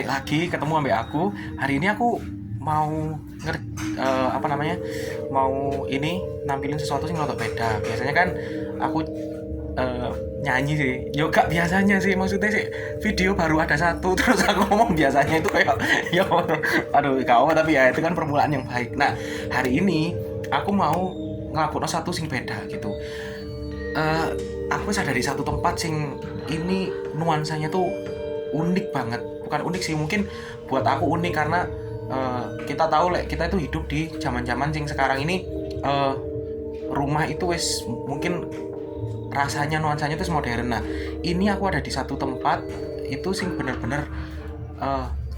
balik lagi ketemu ambek aku. Hari ini aku mau mau ini nampilin sesuatu sing rada beda. Biasanya kan aku nyanyi sih, yo gak biasanya sih, maksudnya sih video baru ada satu terus aku ngomong biasanya itu kayak ya aduh kau, tapi ya itu kan permulaan yang baik. Nah hari ini aku mau ngelakuin satu sing beda gitu. Aku sadari satu tempat sing ini nuansanya tuh unik banget, bukan unik sih, mungkin buat aku unik karena kita tahu kita itu hidup di zaman-zaman sing sekarang ini, rumah itu wis mungkin rasanya nuansanya itu modern. Nah ini aku ada di satu tempat itu sing bener-bener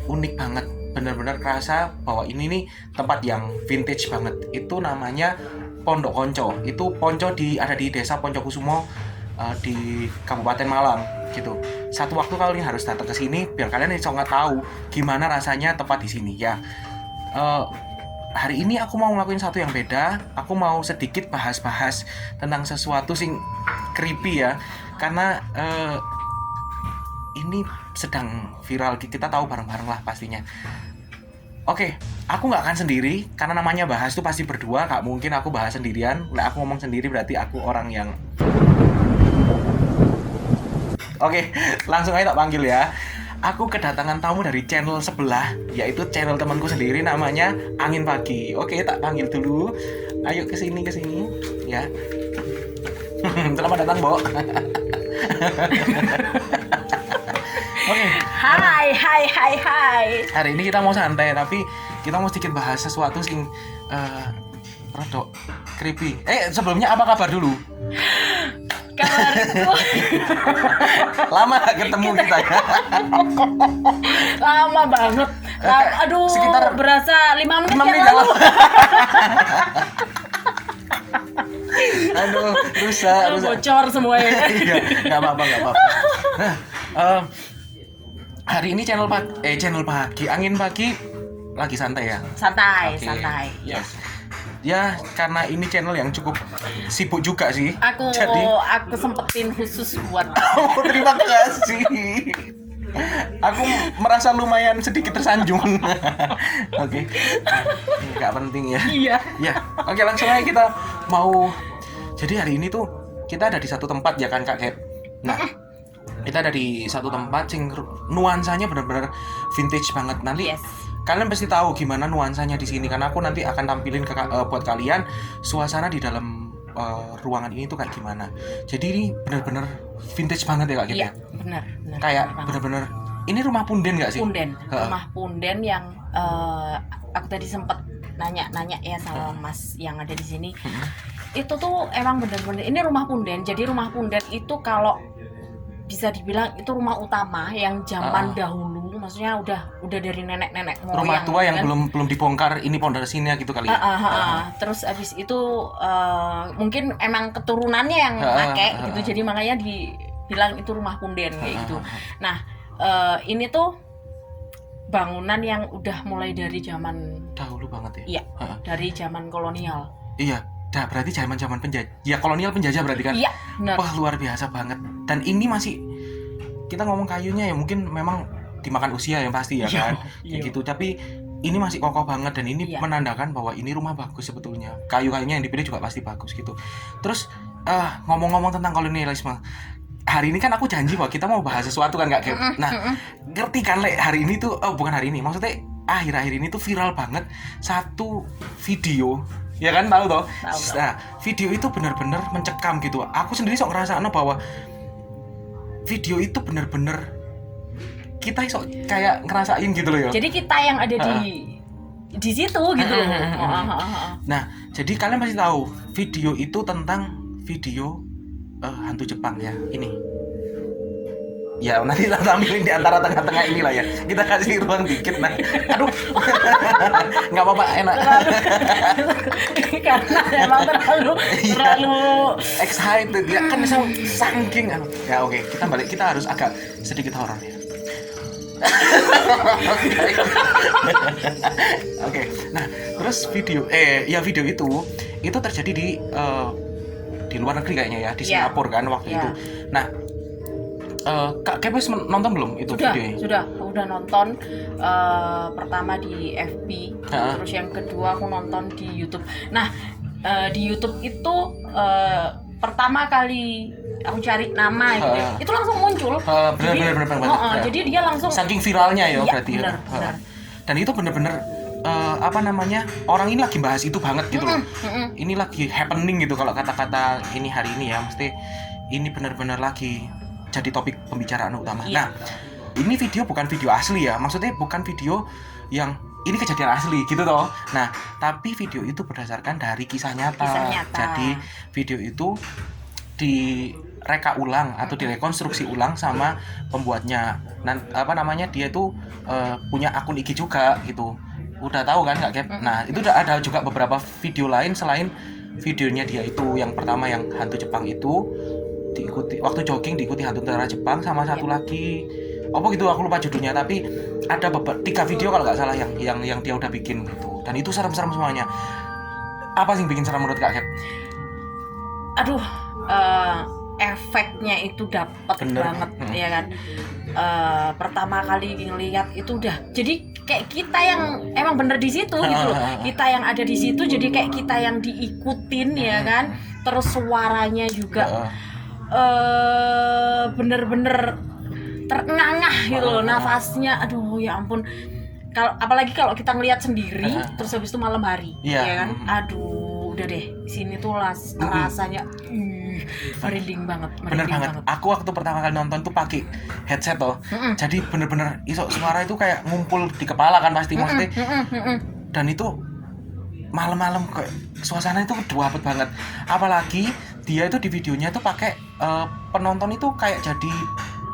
unik banget, bener-bener kerasa bahwa ini nih tempat yang vintage banget. Itu namanya Pondok Konco. Itu Ponco ada di desa Poncokusumo, di Kabupaten Malang gitu. Satu waktu kalian harus datang ke sini biar kalian bisa tahu gimana rasanya tempat di sini ya. Hari ini aku mau ngelakuin satu yang beda. Aku mau sedikit bahas-bahas tentang sesuatu sing creepy ya, karena ini sedang viral, kita tahu bareng-bareng lah pastinya. Oke, aku nggak akan sendiri karena namanya bahas tuh pasti berdua, gak mungkin aku bahas sendirian. Nah aku ngomong sendiri berarti aku orang yang Oke, langsung aja tak panggil ya. Aku kedatangan tamu dari channel sebelah, yaitu channel temanku sendiri namanya Angin Pagi. Oke, tak panggil dulu. Ayo ke sini ya. Selamat datang, Bo. Oke. Hai. Hari ini kita mau santai, tapi kita mau sedikit bahas sesuatu sing rodok creepy. Sebelumnya apa kabar dulu? Kabarku Lama gak ketemu kita ya. lama banget. Aduh, sekitar berasa 5 menit yang lalu. Aduh, rusak. Bocor semuanya. Iya, nggak apa-apa. Nah, hari ini channel pagi, Angin Pagi lagi santai ya. Santai. Yes. Ya, karena ini channel yang cukup sibuk juga sih. Aku sempetin khusus buat. Oh, terima kasih. Aku merasa lumayan sedikit tersanjung. Oke. Nggak penting ya. Iya. Ya, oke, langsung aja kita mau. Jadi hari ini tuh kita ada di satu tempat ya kan Kak Kat. Nah, kita ada di satu tempat sing nuansanya benar-benar vintage banget. Nanti Yes. kalian pasti tahu gimana nuansanya di sini karena aku nanti akan tampilin buat kalian suasana di dalam ruangan ini tuh kayak gimana. Jadi ini benar-benar vintage banget ya Kak Kat. Iya, benar. Kayak benar-benar ini rumah punden nggak sih? Rumah punden yang aku tadi sempet nanya ya sama Mas yang ada di sini. Itu tuh emang bener-bener ini rumah punden. Jadi rumah punden itu kalau bisa dibilang itu rumah utama yang zaman dahulu, maksudnya udah dari nenek-nenek moyang. Rumah tua yang kan? belum dibongkar ini pondasinya gitu kali. Terus abis itu mungkin emang keturunannya yang pakai gitu. Jadi makanya dibilang itu rumah punden kayak gitu. Nah, ini tuh bangunan yang udah mulai dari zaman dahulu banget ya. Iya, dari zaman kolonial. Iya. Nah, berarti zaman penjajah. Ya kolonial penjajah berarti kan. Iya, benar. Wah, luar biasa banget. Dan ini masih kita ngomong kayunya ya mungkin memang dimakan usia yang pasti ya kan. Kayak gitu. Tapi ini masih kokoh banget dan ini menandakan bahwa ini rumah bagus sebetulnya. Kayu-kayunya yang dipilih juga pasti bagus gitu. Terus ngomong-ngomong tentang kolonialisme. Hari ini kan aku janji bahwa kita mau bahas sesuatu kan Kak Kat. Nah, ngerti kan hari ini tuh bukan hari ini. Maksudnya akhir-akhir ini tuh viral banget satu video. Ya kan tahu toh. Nah, video itu benar-benar mencekam gitu. Aku sendiri sok ngerasakno bahwa video itu benar-benar kita sok kayak ngerasain gitu loh ya. Jadi kita yang ada di situ gitu loh. Nah, jadi kalian pasti tahu video itu tentang video hantu Jepang ya. Ini. Ya, nanti kita tampilin di antara tengah-tengah inilah ya. Kita kasih ruang dikit nah. Aduh. Enggak apa-apa, enak. Karena emang terlalu excited ya kan saking ya oke, kita balik, kita harus agak sedikit horor ya. Oke. Nah, terus video itu terjadi di luar negeri kayaknya ya, di Singapura kan waktu itu. Nah, Kak Kepes nonton belum itu videonya? Sudah, udah nonton pertama di FB, terus yang kedua aku nonton di YouTube. Nah, di YouTube itu pertama kali aku cari nama gitu, itu langsung muncul. Bener. Jadi dia langsung saking viralnya ya iya, berarti. Bener. Dan itu bener-bener apa namanya, orang ini lagi bahas itu banget gitu loh. Ini lagi happening gitu kalau kata-kata ini hari ini ya, mesti ini bener-bener lagi jadi topik pembicaraan utama. Nah, ini video bukan video asli ya, maksudnya bukan video yang ini kejadian asli gitu toh. Nah, tapi video itu berdasarkan dari kisah nyata. Jadi video itu direka ulang atau direkonstruksi ulang sama pembuatnya. Apa namanya, dia itu punya akun IG juga gitu. Udah tahu kan Kak Gap? Nah, itu udah ada juga beberapa video lain selain videonya dia itu. Yang pertama yang hantu Jepang itu diikuti waktu jogging, diikuti hantu tentara Jepang, sama satu lagi apa gitu aku lupa judulnya, tapi ada 3 video kalau nggak salah yang dia udah bikin gitu. Dan itu serem-serem semuanya. Apa sih yang bikin serem menurut Kak Gap? Aduh, efeknya itu dapat banget ya kan. Pertama kali ngelihat itu udah jadi kayak kita yang emang bener di situ gitu loh. Kita yang ada di situ jadi kayak kita yang diikutin ya kan. Terus suaranya juga bener-bener terengah-engah gitu loh, nafasnya aduh ya ampun. Apalagi kalau kita ngelihat sendiri terus habis itu malam hari ya kan. Aduh udah deh, sini tuh rasanya merinding banget. Bener banget. Aku waktu pertama kali nonton tuh pakai headset toh. Jadi bener-bener iso suara itu kayak ngumpul di kepala kan pasti maksudnya. Dan itu malam-malam kayak suasana itu kedapet banget. Apalagi dia itu di videonya tuh pakai penonton itu kayak jadi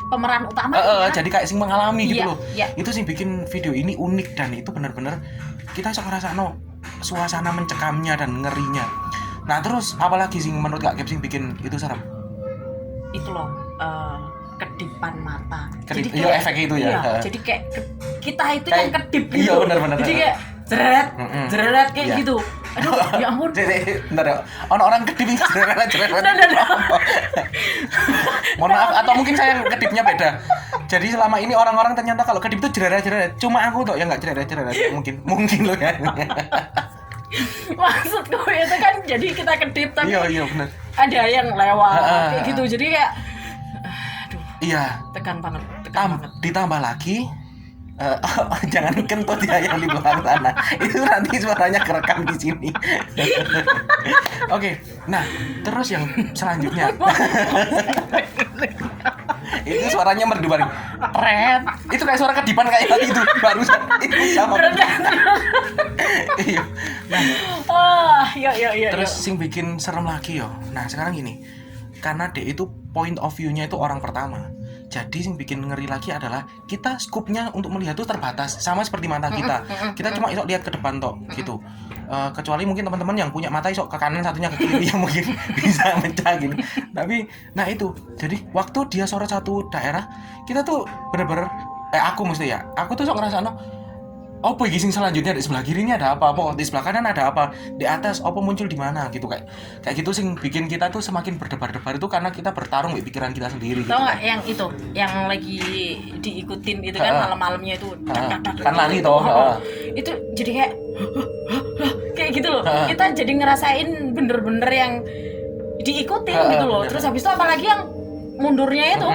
pemeran utama jadi kayak sing mengalami gitu loh. Itu sih bikin video ini unik, dan itu bener-bener kita iso ngrasakno suasana mencekamnya dan ngerinya. Nah, terus apalagi sih menurut Kak Gap sing bikin itu serem? Itu loh, kedipan mata. Jadi kayak efek itu ya. Iya, jadi kayak kita itu kayak, yang kedip gitu. Iya, benar. Jadi kayak jeret kayak gitu. Aduh, ya ampun. Bentar ya. Orang kedip jeret. Mohon maaf, atau mungkin saya yang kedipnya beda. Jadi selama ini orang-orang ternyata kalau kedip itu jeret. Cuma aku tuh yang enggak jeret. Mungkin loh ya. Maksudku itu kan jadi kita kedip tapi iya benar. Ada yang lewat kayak gitu. Jadi kayak aduh. Iya. Tekan banget. Ditambah lagi jangan kentut ya yang di belakang sana. Itu nanti suaranya kerekam di sini. Oke. Nah, terus yang selanjutnya. Itu suaranya merdu banget. Itu kayak suara kedipan kayak tadi itu barusan. Itu sama. Iya. Nah. Iya. Terus sing bikin serem lagi yo. Nah, sekarang gini. Karena dia itu point of view-nya itu orang pertama. Jadi yang bikin ngeri lagi adalah kita scope-nya untuk melihat itu terbatas, sama seperti mata kita. Kita cuma isok lihat ke depan tok gitu. Kecuali mungkin teman-teman yang punya mata isok ke kanan, satunya ke kiri yang mungkin bisa mecah gini. Tapi nah itu. Jadi waktu dia sorot satu daerah, kita tuh bener-bener aku tuh sok ngerasa apa sing selanjutnya di sebelah kiri ini ada apa? Di sebelah kanan ada apa? Di atas apa muncul di mana gitu kayak gitu sing bikin kita tuh semakin berdebar-debar itu karena kita bertarung di pikiran kita sendiri. Tahu nggak yang itu yang lagi diikutin itu kan malam-malamnya itu kan lari toh. Itu jadi kayak gitu loh. Kita jadi ngerasain bener-bener yang diikutin gitu loh. Terus habis itu apalagi yang mundurnya itu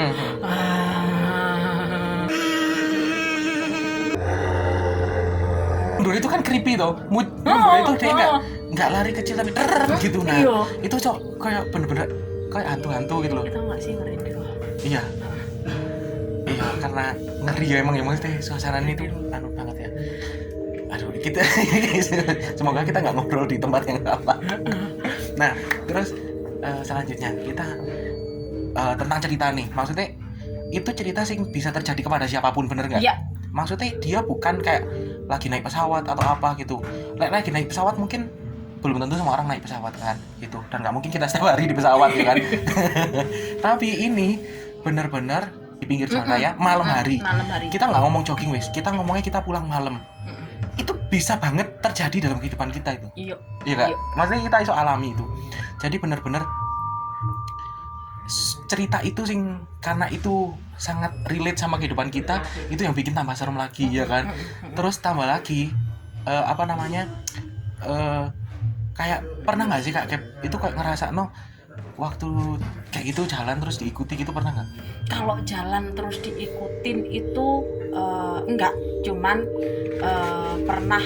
mundur itu kan creepy toh. Mundur itu dia enggak lari kecil tapi gitu. Nah, itu kayak bener-bener kayak hantu-hantu gitu loh. Itu enggak sih merinding. Iya, karena ngeri ya emang suasana itu banget ya. Aduh, kita semoga kita nggak ngobrol di tempat yang sama. Nah, terus selanjutnya kita tentang cerita nih. Maksudnya itu cerita sih bisa terjadi kepada siapapun, bener nggak? Iya. Maksudnya dia bukan kayak lagi naik pesawat atau apa gitu. Lagi naik pesawat mungkin belum tentu semua orang naik pesawat kan gitu. Dan nggak mungkin kita setiap hari di pesawat ya kan. Tapi ini benar-benar di pinggir jalan raya malam hari. Kita nggak ngomong jogging wes, kita ngomongnya kita pulang malam. Itu bisa banget terjadi dalam kehidupan kita itu. Iya kan? Maksudnya kita iso alami itu. Jadi benar-benar cerita itu sing karena itu sangat relate sama kehidupan kita, itu yang bikin tambah serem lagi ya kan. Terus tambah lagi apa namanya, kayak pernah nggak sih Kak Kep itu kayak ngerasa no waktu kayak gitu jalan terus diikuti gitu, pernah nggak? Kalau jalan terus diikutin itu enggak, cuman pernah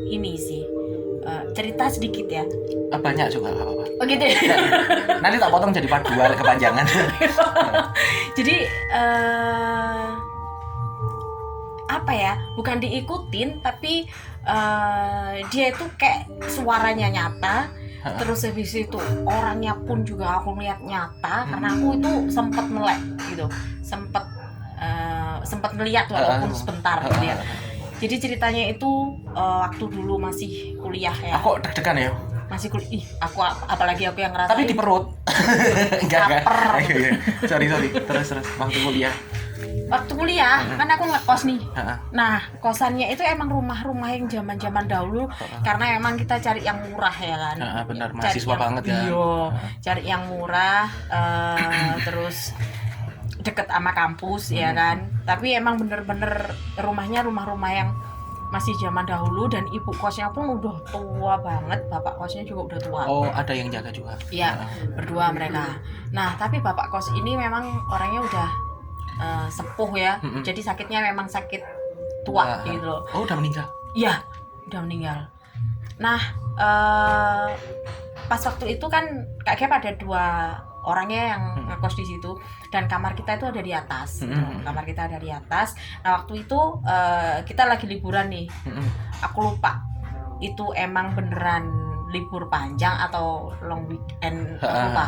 ini sih, cerita sedikit ya. Banyak juga nggak apa-apa. Oh gitu ya. Nanti tak potong jadi part 2 kepanjangan. Jadi apa ya, bukan diikutin tapi dia itu kayak suaranya nyata. Terus habis itu orangnya pun juga aku lihat nyata, karena aku itu sempat melek gitu, sempat melihat walaupun sebentar gitu ya. Jadi ceritanya itu waktu dulu masih kuliah ya. Aku deg-degan ya. Masih kuliah. Apalagi aku yang ngerasain. Tapi di perut. Enggak. Lapar. Iya. Sorry. Terus waktu kuliah. Waktu kuliah kan aku ngekos nih. Nah, kosannya itu emang rumah-rumah yang zaman-zaman dahulu, karena emang kita cari yang murah ya kan. Benar, mahasiswa banget ya. Iya, cari yang murah, terus deket sama kampus ya kan. Tapi emang bener-bener rumahnya rumah-rumah yang masih zaman dahulu, dan ibu kosnya pun udah tua banget, bapak kosnya juga udah tua. Oh, ada yang jaga juga. Iya, berdua mereka. Nah, tapi bapak kos ini memang orangnya udah sepuh ya. Jadi sakitnya memang sakit tua gitu loh. Oh, udah meninggal? Iya, udah meninggal. Nah, pas waktu itu kan Kak Gap ada 2 orangnya yang ngekos di situ, dan kamar kita itu ada di atas. Kamar kita ada di atas. Nah, waktu itu kita lagi liburan nih. Aku lupa itu emang beneran libur panjang atau long weekend, aku lupa.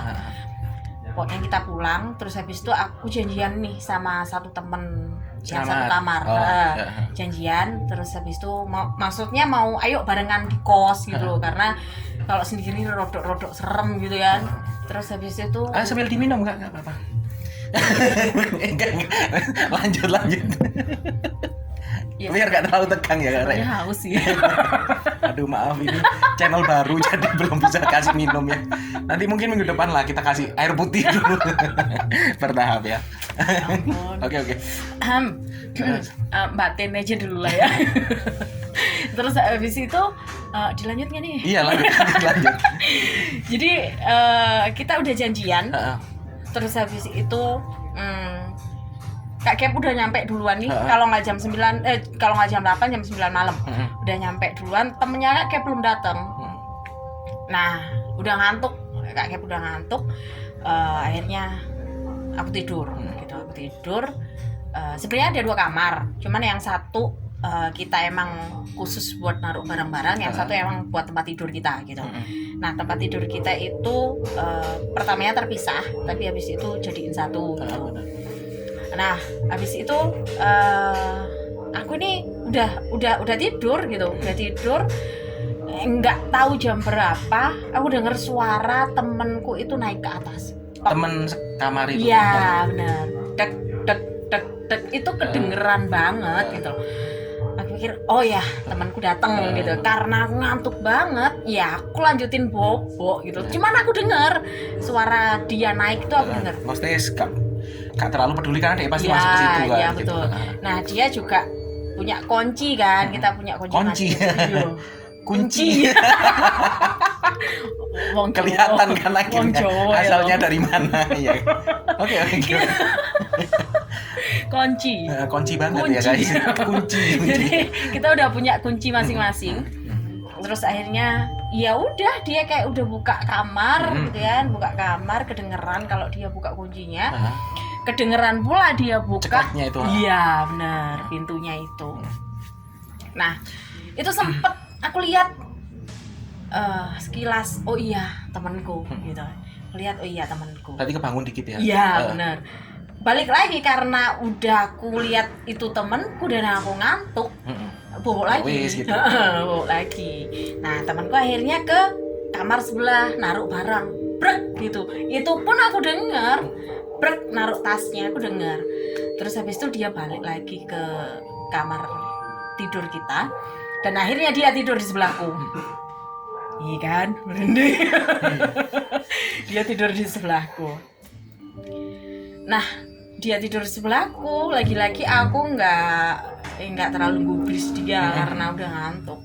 Pokoknya kita pulang, terus habis itu aku janjian nih sama satu temen yang satu kamar. Janjian, terus habis itu maksudnya mau ayo barengan di kos gitu loh, karena kalau sendiri rodok serem gitu kan. Terus habis itu sambil diminum enggak apa-apa. Enggak. Lanjut. Ya, biar gak terlalu tegang ya Kak. Sebenarnya haus sih. Aduh maaf, ini channel baru jadi belum bisa kasih minum ya. Nanti mungkin minggu depan lah kita kasih air putih dulu. Bertahap ya. Oke. Batin aja dulu lah ya. Terus habis itu dilanjut nggak nih? Iya lanjut. Jadi kita udah janjian. Terus habis itu Kak Gap udah nyampe duluan nih. Kalau nggak jam 9, kalau nggak jam 8, jam 9 malam. Udah nyampe duluan, temennya Kak Gap belum datang. Nah, udah ngantuk. Kak Gap udah ngantuk. Akhirnya aku tidur gitu. Aku tidur. Sebenarnya ada 2 kamar. Cuman yang satu kita emang khusus buat naruh barang-barang, yang satu emang buat tempat tidur kita gitu. Nah, tempat tidur kita itu pertamanya terpisah, tapi habis itu jadiin satu gitu. Nah, habis itu aku ini udah tidur gitu, nggak tahu jam berapa, aku dengar suara temenku itu naik ke atas. Temen kamar itu. Iya, benar. Dek itu kedengeran banget gitu. Aku pikir, oh ya temanku datang gitu. Karena aku ngantuk banget, ya aku lanjutin bobo gitu. Cuman aku dengar suara dia naik itu, aku dengar. Maksudnya gak terlalu peduli karena dia pasti masuk ke situ kan. Iya betul. Gitu. Nah, dia juga punya kunci kan, kita punya kunci. Kunci. Wong kelihatan kan akhirnya asalnya dari mana ya. Oke. Kunci banget ya guys. Kunci. Jadi kita udah punya kunci masing-masing. Terus akhirnya ya udah dia kayak udah buka kamar gitu kan, buka kamar, kedengeran kalau dia buka kuncinya. Kedengeran pula dia buka cekaknya itu. Iya benar, pintunya itu. Nah, itu sempet aku lihat sekilas, oh iya temanku gitu. Lihat, oh iya temanku. Tadi kebangun dikit ya. Iya benar. Balik lagi karena udah aku lihat itu temanku dan aku ngantuk. Bobok lagi. Gitu. Bobok lagi. Nah, temanku akhirnya ke kamar sebelah naruh barang. Brek gitu. Itu pun aku dengar. Brek naruh tasnya, aku dengar. Terus habis itu dia balik lagi ke kamar tidur kita, dan akhirnya dia tidur di sebelahku. Iya kan, merinding. Dia tidur di sebelahku. Nah, dia tidur di sebelahku. Lagi-lagi aku nggak terlalu gubris dia karena udah ngantuk.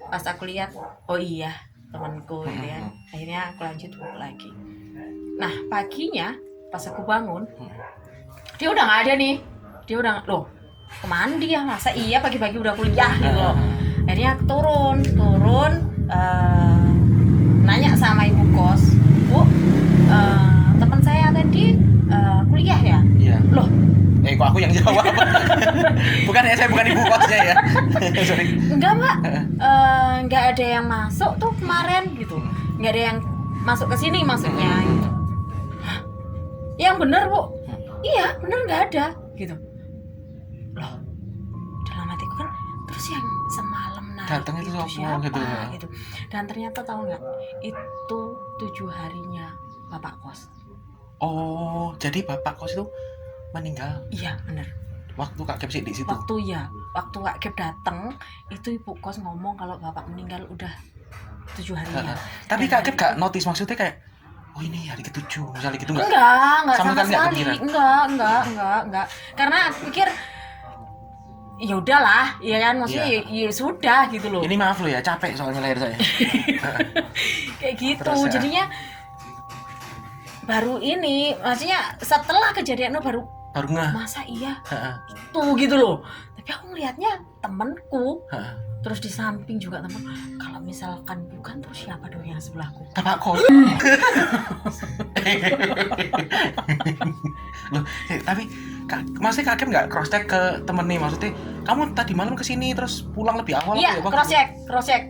Pas aku lihat, oh iya temanku gitu ya. Akhirnya aku lanjut book lagi. Nah paginya pas aku bangun, dia udah nggak ada nih. Dia udah loh, kemana dia? Masa iya pagi-pagi udah kuliah gitu loh. Akhirnya aku turun nanya sama ibu kos, Bu, teman saya tadi kuliah ya? Iya. Loh, Kok aku yang jawab? Bukan ya, saya bukan ibu kosnya ya. Sorry. enggak Mbak, nggak ada yang masuk tuh kemarin gitu, nggak ada yang masuk ke sini maksudnya gitu. Hah? Yang bener Bu? Iya bener nggak ada gitu. Loh, dalam hatiku kan terus yang semalam Datang itu siapa gitu. Dan ternyata tahu nggak, itu 7 harinya bapak kos. Oh, jadi bapak kos itu meninggal Iya bener. waktu Kak Gep sih di situ. Waktu Kak Gep datang itu ibu kos ngomong kalau bapak meninggal udah 7 harinya. Tapi Kak Gep gak notice, maksudnya kayak oh ini hari ke-7 misalnya gitu nggak? Enggak Sama sama sekali nggak sekali. kepikiran? Enggak. Karena aku pikir ya udahlah, ya kan maksudnya ya sudah gitu loh. Ini maaf lo ya, capek soalnya lahir saya. Kayak gitu. Terus, ya. Jadinya baru ini, maksudnya setelah kejadian itu baru ngeh. masa iya tuh gitu loh. Tapi aku ngelihatnya temenku, terus di samping juga temen. Kalau misalkan bukan terus siapa dong yang sebelahku? Bapak kos. Loh, tapi maksudnya Kak Gep nggak cross check ke temen nih, maksudnya kamu tadi malam kesini terus pulang lebih awal? Iya, apa? cross check.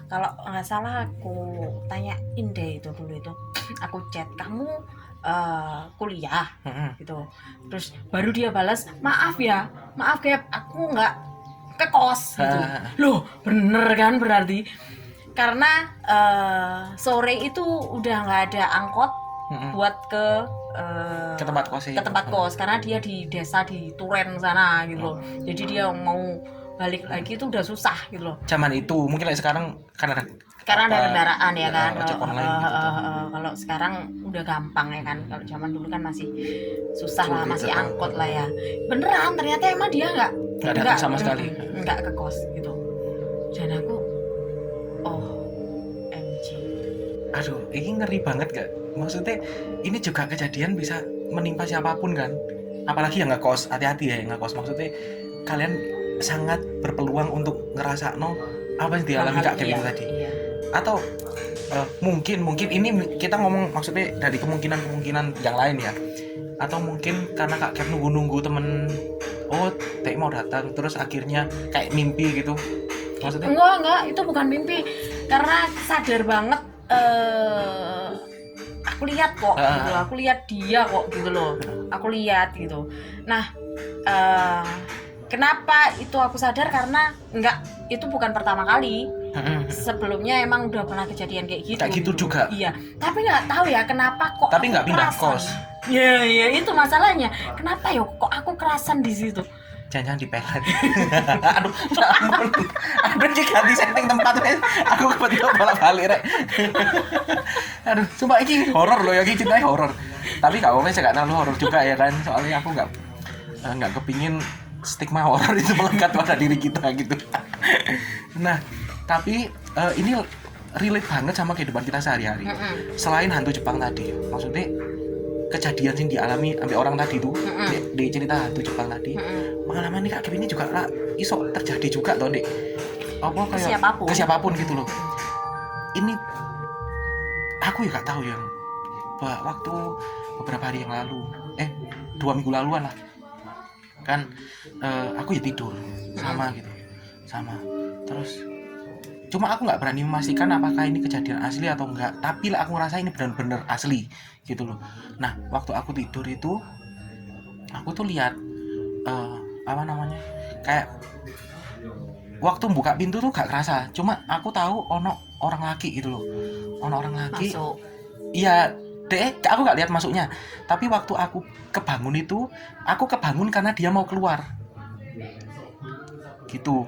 Kalau nggak salah aku tanyain deh itu dulu itu. Aku chat kamu kuliah gitu. Terus baru dia balas, maaf Gep, aku nggak ke kos gitu. Loh, bener kan berarti? Karena sore itu udah nggak ada angkot buat ke tempat kos karena dia di desa di Turen sana gitu loh. Jadi dia mau balik lagi itu udah susah gitu loh. Zaman itu mungkin like sekarang karena ada kendaraan ya kan. Kalau sekarang udah gampang ya kan. Kalau zaman dulu kan masih susah lah, masih angkot lah ya. Beneran ternyata emang dia nggak datang sama sekali. Nggak ke kos gitu. Dan aku MG. Aduh, ini ngeri banget gak? Maksudnya ini juga kejadian bisa menimpa siapapun kan. Apalagi yang ngekos, hati-hati ya yang ngekos. Maksudnya kalian sangat berpeluang untuk ngerasa apa yang dialami Kak Gep itu tadi. Iya. Atau mungkin ini kita ngomong maksudnya dari kemungkinan yang lain ya. Atau mungkin karena Kak Gep nunggu temen Teh mau datang terus akhirnya kayak mimpi gitu. Maksudnya enggak, itu bukan mimpi. Karena sadar banget aku lihat kok gitu loh. Aku lihat dia kok gitu loh. Aku lihat gitu. Nah, kenapa itu aku sadar karena itu bukan pertama kali. Sebelumnya emang udah pernah kejadian kayak gitu. Kayak gitu juga. Iya, tapi nggak tahu ya kenapa kok. Tapi nggak pindah kos. Iya itu masalahnya. Kenapa ya kok aku kerasan di situ? Jangan dipelet. Aduh, ampun. Aduh, ganti setting tempat aku kebetulan bolak-balik rek. Aduh, sumpah ini horor loh ya, ini ceritanya horor. Tapi gak apa-apa, saya gak terlalu horor juga ya kan. Soalnya aku nggak kepingin stigma horor itu melekat pada diri kita gitu. Nah, tapi ini relate banget sama kehidupan kita sehari-hari. Selain hantu Jepang tadi, maksudnya kejadian yang dialami sampai orang tadi tuh di cerita hantu Jepang tadi, pengalaman nih Kak Gep ini juga iso terjadi juga toh Dek. Apa kayak ke siapapun gitu loh. Ini aku ya gak tahu yang waktu beberapa hari yang lalu 2 minggu laluan lah kan, aku ya tidur sama terus cuma aku nggak berani memastikan apakah ini kejadian asli atau enggak, tapi lah aku ngerasa ini benar-benar asli gitu loh. Nah waktu aku tidur itu aku tuh lihat kayak waktu buka pintu tuh gak kerasa, cuma aku tahu ono orang laki gitu loh, orang laki masuk. Iya aku gak lihat masuknya, tapi waktu aku kebangun itu aku kebangun karena dia mau keluar gitu.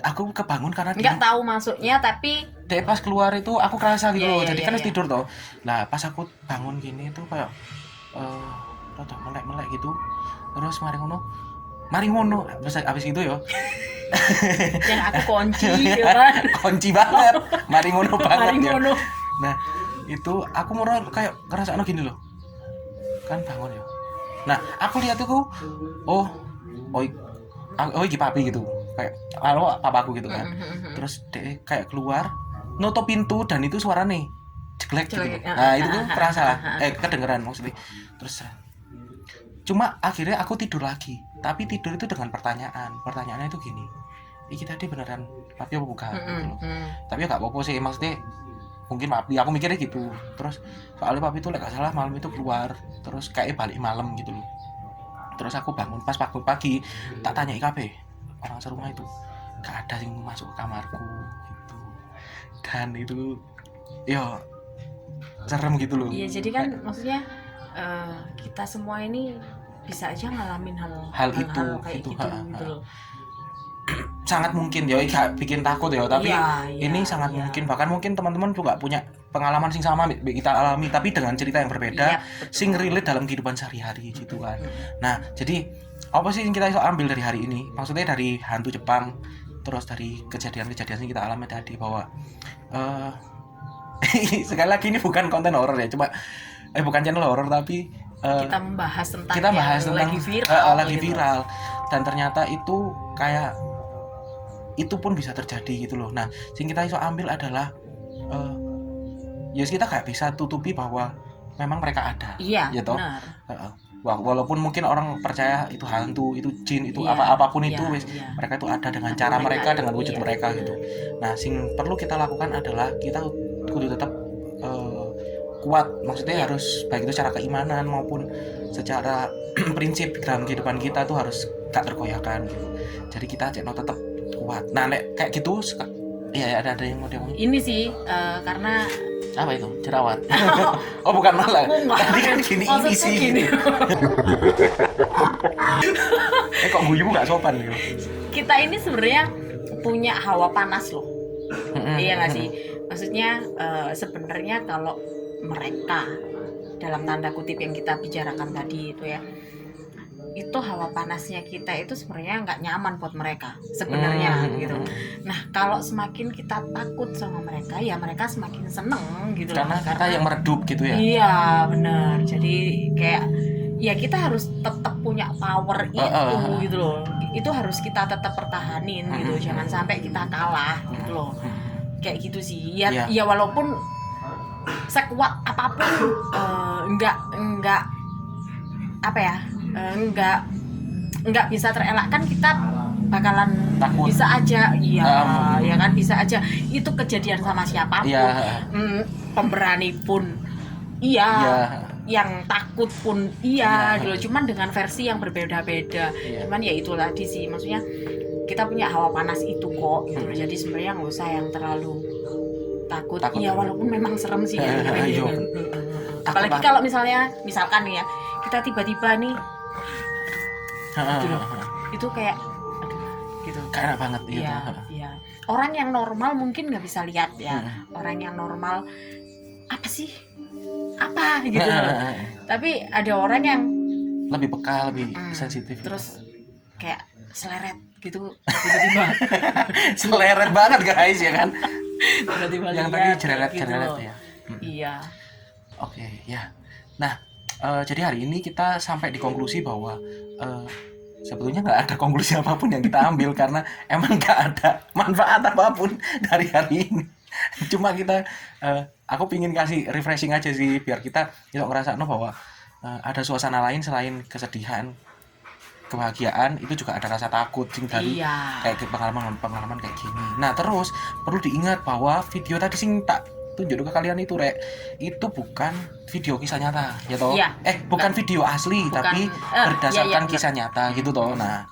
Aku kebangun karena nggak tahu masuknya, tapi dek pas keluar itu aku kerasa gitu Iya, loh. iya, Jadi iya, kan harus iya. tidur toh. Lah pas aku bangun gini itu kayak rada melek-melek gitu. Terus mari ngono habis itu ya Yang aku kunci ya kan. kunci banget mari ngono banget Mari ya. ngono. Nah itu aku mau kayak ngerasa gini loh kan bangun ya. Nah aku lihat itu oh iki papi gitu kayak halo papaku gitu kan. Terus dia kayak keluar nutup pintu dan itu suaranya jeglek gitu. Nah itu tuh kerasa kedengeran maksudnya. Terus cuma akhirnya aku tidur lagi, tapi tidur itu dengan pertanyaannya itu gini, iki tadi beneran papi apa bukan gitu loh. Tapi ya gak apa-apa sih, maksudnya mungkin papi, aku mikirnya gitu. Terus soalnya papi itu gak salah malam itu keluar, terus kayak balik malam gitu loh. Terus aku bangun pas pagi tak tanya IKP orang serumah itu, gak ada yang masuk ke kamarku gitu. Dan itu ya serem gitu loh. Iya, jadi kan maksudnya kita semua ini bisa aja ngalamin hal itu kayak gitu loh. Sangat mungkin ya gak bikin takut ya, tapi ini sangat mungkin, bahkan mungkin teman-teman juga punya pengalaman sing sama kita alami tapi dengan cerita yang berbeda, sing relate dalam kehidupan sehari-hari gitu kan. Nah jadi apa sih yang kita bisa ambil dari hari ini, maksudnya dari hantu Jepang, terus dari kejadian-kejadian yang kita alami tadi, bahwa sekali lagi ini bukan konten horor ya, cuma bukan channel horor, tapi kita bahas tentang lagi viral dan ternyata itu kayak itu pun bisa terjadi gitu loh. Nah yang kita bisa ambil adalah ya kita gak bisa tutupi bahwa memang mereka ada, iya, ya toh. Walaupun mungkin orang percaya itu hantu, itu jin, itu apapun itu mereka itu ada dengan cara mereka, dengan wujud mereka gitu. Nah yang perlu kita lakukan adalah kita kudu tetap kuat, maksudnya harus baik itu secara keimanan maupun secara prinsip dalam kehidupan kita tuh harus gak tergoyahkan gitu. Jadi kita tetap kuat. Nah kayak gitu ya ada yang mau diomongin ini sih karena apa itu jerawat. Oh bukan malah tadi kan gini ini sih gini. Kok guyu gak sopan gitu. Kita ini sebenarnya punya hawa panas loh. Iya nggak sih, maksudnya sebenarnya kalau mereka dalam tanda kutip yang kita bicarakan tadi itu ya, itu hawa panasnya kita itu sebenarnya nggak nyaman buat mereka sebenarnya gitu. Nah kalau semakin kita takut sama mereka, ya mereka semakin seneng gitu karena kita yang meredup gitu ya. Iya benar, jadi kayak ya kita harus tetap punya power itu gitu loh. Itu harus kita tetap pertahanin gitu, jangan sampai kita kalah gitu loh. Kayak gitu sih ya, ya walaupun sekuat apapun enggak apa ya, enggak bisa terelakkan, kita bakalan takut. Bisa aja ya kan, bisa aja itu kejadian sama siapapun, pemberani pun yang takut pun gitu. Cuman dengan versi yang berbeda-beda. Cuman ya itu tadi sih, maksudnya kita punya hawa panas itu kok gitu. Jadi sebenarnya nggak usah yang terlalu takut. Iya walaupun memang serem sih ya. Apalagi kalau misalkan nih ya, kita tiba-tiba nih itu kayak gitu. Kayak enak banget ya. Iya. Orang yang normal mungkin nggak bisa lihat ya. Orang yang normal apa sih? Apa gitu. Tapi ada orang yang lebih peka, lebih sensitif. Terus kayak seleret gitu tiba-tiba. Seleret banget guys ya kan. Tiba-tiba yang tadi cereret gitu ya. Iya. Oke, ya. Nah, jadi hari ini kita sampai di konklusi bahwa sebetulnya nggak ada konklusi apapun yang kita ambil karena emang nggak ada manfaat apapun dari hari ini. Cuma kita aku pingin kasih refreshing aja sih, biar kita bisa ngerasain bahwa ada suasana lain selain kesedihan, kebahagiaan, itu juga ada rasa takut sing dari kayak pengalaman kayak gini. Nah terus perlu diingat bahwa video tadi sing tak tunjuk ke kalian itu itu bukan video kisah nyata ya toh. Bukan video asli, tapi berdasarkan kisah nyata gitu toh. Nah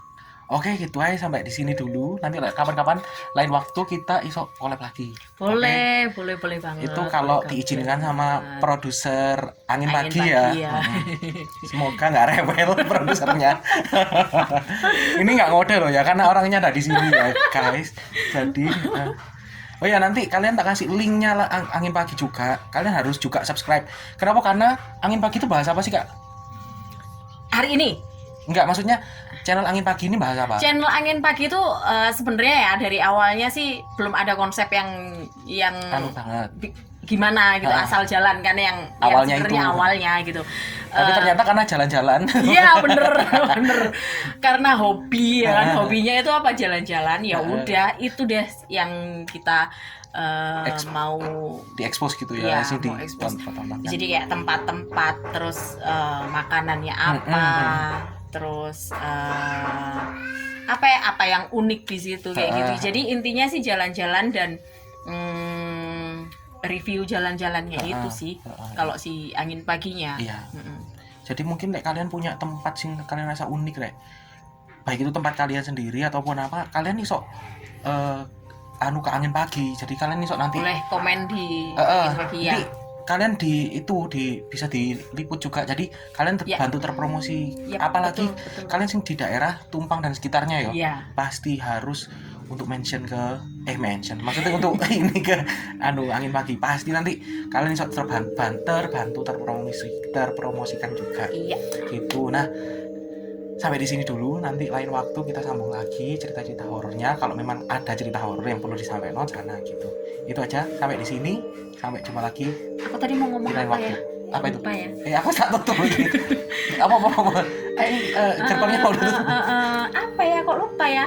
oke, gitu aja sampai di sini dulu. Nanti kapan-kapan lain waktu kita iso collab lagi. Boleh banget. Itu kalau diizinkan sama produser Angin Pagi ya. Semoga nggak rewel produsernya. Ini nggak ngode loh ya, karena orangnya ada di sini ya guys. Jadi Oh ya, nanti kalian tak kasih linknya lah Angin Pagi juga. Kalian harus juga subscribe. Kenapa? Karena Angin Pagi itu bahas apa sih, Kak? Hari ini Enggak, maksudnya channel Angin Pagi ini bahas apa? channel Angin Pagi itu sebenarnya ya dari awalnya sih belum ada konsep yang Anu banget. gimana gitu, asal jalan kan yang Awalnya sebenarnya itu. awalnya gitu. Tapi ternyata karena jalan-jalan. Iya bener karena hobi ya kan, hobinya itu apa, jalan-jalan, ya udah itu deh yang kita mau diekspos gitu Iya, ya, sih di mau expose. tonton-tonton. Jadi kayak tempat-tempat, terus makanannya apa, terus apa yang unik di situ kayak gitu. Jadi intinya sih jalan-jalan dan review jalan-jalannya itu sih kalau si Angin Paginya. Iya. Jadi mungkin kalian punya tempat sing kalian rasa unik rek. Baik itu tempat kalian sendiri ataupun apa, kalian iso anu ke Angin Pagi. Jadi kalian iso nanti Boleh komen di Angin Pagi ya. nanti kalian bisa diliput juga. Jadi kalian bantu terpromosi. Apalagi betul. kalian sing di daerah Tumpang dan sekitarnya ya. Iya. Pasti harus untuk mention maksudnya untuk ini ke Angin Pagi, pasti nanti kalian bisa terbantu terpromosikan juga. Iya. Gitu. Nah, sampai di sini dulu, nanti lain waktu kita sambung lagi cerita-cerita horornya. Kalau memang ada cerita horor yang perlu disampaikan sana gitu. Itu aja, sampai di sini, sampai jumpa lagi Aku tadi mau ngomong di lain apa waktu. ya? Apa itu? Lupa ya. Aku tak tutup lagi. apa gerbangnya mau ditutup. Apa ya, kok lupa ya?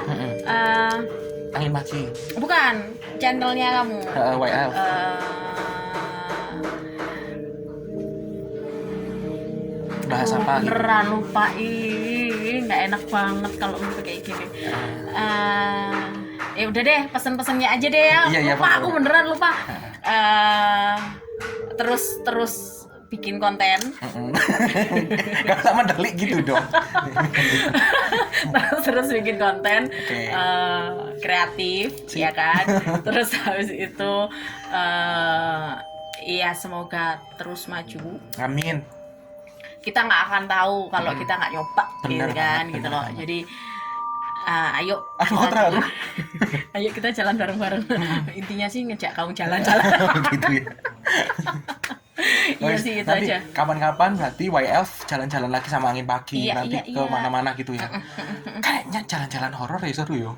Angin Pagi. Bukan channelnya kamu. YL. Bahas apa gitu? Beneran lupa, nggak enak banget kalau kayak gini. Ya udah deh, pesen-pesennya aja deh ya. Iya, Lupa, aku beneran lupa. Terus bikin konten. Gak usah mendelik gitu dong. terus bikin konten. Okay. Kreatif, ya kan. Terus habis itu ya semoga terus maju. Amin. Kita nggak akan tahu kalau kita nggak nyoba, gitu kan, gitu loh. Banget. Jadi ayo terharu. ayo kita jalan bareng-bareng. Intinya sih ngejak kamu jalan-jalan. Gitu ya. Iya sih, itu nanti aja. kapan-kapan berarti YL jalan-jalan lagi sama Angin Pagi. Iya, nanti iya, ke iya. mana-mana gitu ya. Kayaknya jalan-jalan horor ya seru ya.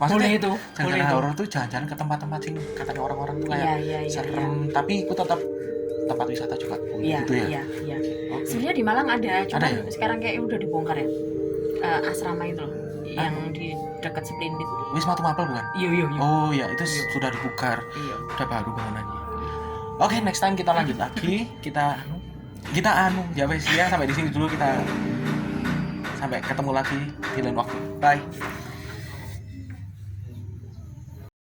Maksudnya Boleh itu, jalan-jalan boleh itu. horor tuh jalan-jalan ke tempat-tempat sing katanya orang-orang tuh kayak Iya. serem, tapi itu tetap tempat wisata juga Iya, gitu ya. iya. Oke. Sebenarnya di Malang ada, cuman Ada ya? sekarang kayak udah dibongkar ya. Asrama itu loh, yang di dekat Splendid. Wisma Mapel bukan? Iya. Oh ya, itu sudah dibukar. Iya. Udah baru bangunannya. Oke, next time kita lanjut lagi. Kita ya wes ya, sampai di sini dulu, kita sampai ketemu lagi di lain waktu. Bye.